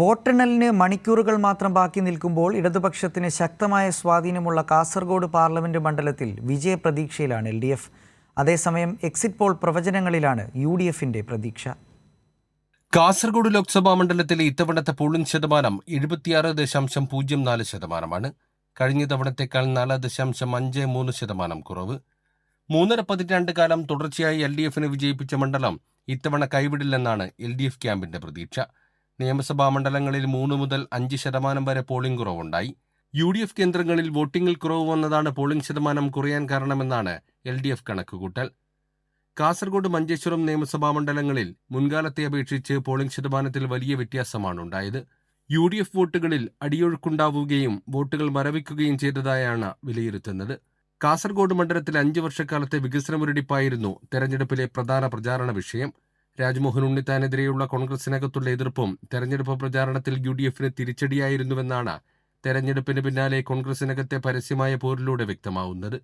വോട്ടെണ്ണലിന് മണിക്കൂറുകൾ മാത്രം ബാക്കി നിൽക്കുമ്പോൾ ഇടതുപക്ഷത്തിന് ശക്തമായ സ്വാധീനമുള്ള കാസർഗോഡ് പാർലമെന്റ് മണ്ഡലത്തിൽ വിജയപ്രതീക്ഷയിലാണ് LDF. അതേസമയം എക്സിറ്റ് പോൾ പ്രവചനങ്ങളിലാണ് UDFന്റെ പ്രതീക്ഷ. കാസർഗോഡ് ലോക്സഭാ മണ്ഡലത്തിലെ ഇത്തവണത്തെ പോളിംഗ് ശതമാനം 76.04%. കഴിഞ്ഞ തവണത്തേക്കാൾ 4.53% കുറവ്. 3.5 പതിറ്റാണ്ട് കാലം തുടർച്ചയായി LDFന് വിജയിപ്പിച്ച മണ്ഡലം ഇത്തവണ കൈവിടില്ലെന്നാണ് LDF ക്യാമ്പിന്റെ പ്രതീക്ഷ. നിയമസഭാ മണ്ഡലങ്ങളിൽ 3 മുതൽ 5% വരെ പോളിംഗ് കുറവുണ്ടായി. UDF കേന്ദ്രങ്ങളിൽ വോട്ടിംഗിൽ കുറവ് വന്നതാണ് പോളിംഗ് ശതമാനം കുറയാൻ കാരണമെന്നാണ് LDF കണക്കുകൂട്ടൽ. കാസർഗോഡ്, മഞ്ചേശ്വരം നിയമസഭാ മണ്ഡലങ്ങളിൽ മുൻകാലത്തെ അപേക്ഷിച്ച് പോളിംഗ് ശതമാനത്തിൽ വലിയ വ്യത്യാസമാണുണ്ടായത്. UDF വോട്ടുകളിൽ അടിയൊഴുക്കുണ്ടാവുകയും വോട്ടുകൾ മരവിക്കുകയും ചെയ്തതായാണ് വിലയിരുത്തുന്നത്. കാസർഗോഡ് മണ്ഡലത്തിൽ 5 വർഷക്കാലത്തെ വികസന മുരടിപ്പായിരുന്നു തെരഞ്ഞെടുപ്പിലെ പ്രധാന പ്രചാരണ വിഷയം. രാജ്മോഹൻ ഉണ്ണിത്താനെതിരെയുള്ള കോൺഗ്രസിനകത്തുള്ള എതിർപ്പും തെരഞ്ഞെടുപ്പ് പ്രചാരണത്തിൽ UDFന് തിരിച്ചടിയായിരുന്നുവെന്നാണ് തെരഞ്ഞെടുപ്പിന് പിന്നാലെ കോൺഗ്രസിനകത്തെ പരസ്യമായ പോരിലൂടെ വ്യക്തമാവുന്നത്.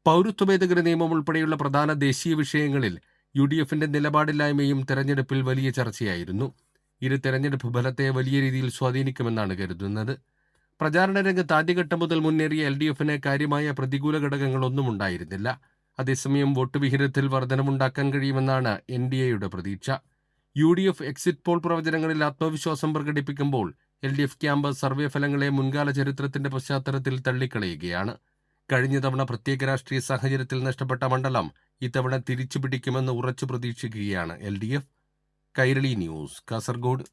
പൗരത്വ ഭേദഗതി നിയമം ഉൾപ്പെടെയുള്ള പ്രധാന ദേശീയ വിഷയങ്ങളിൽ UDFന്റെ നിലപാടില്ലായ്മയും തെരഞ്ഞെടുപ്പിൽ വലിയ ചർച്ചയായിരുന്നു. ഇത് തെരഞ്ഞെടുപ്പ് ഫലത്തെ വലിയ രീതിയിൽ സ്വാധീനിക്കുമെന്നാണ് കരുതുന്നത്. പ്രചാരണ രംഗത്ത് ആദ്യഘട്ടം മുതൽ മുന്നേറിയ LDFന് കാര്യമായ പ്രതികൂല ഘടകങ്ങളൊന്നും ഉണ്ടായിരുന്നില്ല. അതേസമയം വോട്ട് വിഹിതത്തിൽ വർധനമുണ്ടാക്കാൻ കഴിയുമെന്നാണ് NDAയുടെ പ്രതീക്ഷ. UDF എക്സിറ്റ് പോൾ പ്രവചനങ്ങളിൽ ആത്മവിശ്വാസം പ്രകടിപ്പിക്കുമ്പോൾ LDF ക്യാമ്പ് സർവേ ഫലങ്ങളെ മുൻകാല ചരിത്രത്തിന്റെ പശ്ചാത്തലത്തിൽ തള്ളിക്കളയുകയാണ്. കഴിഞ്ഞ തവണ പ്രത്യേക രാഷ്ട്രീയ സാഹചര്യത്തിൽ നഷ്ടപ്പെട്ട മണ്ഡലം ഇത്തവണ തിരിച്ചുപിടിക്കുമെന്ന് ഉറച്ചു പ്രതീക്ഷിക്കുകയാണ് LDF. കൈരളി ന്യൂസ്, കാസർഗോഡ്.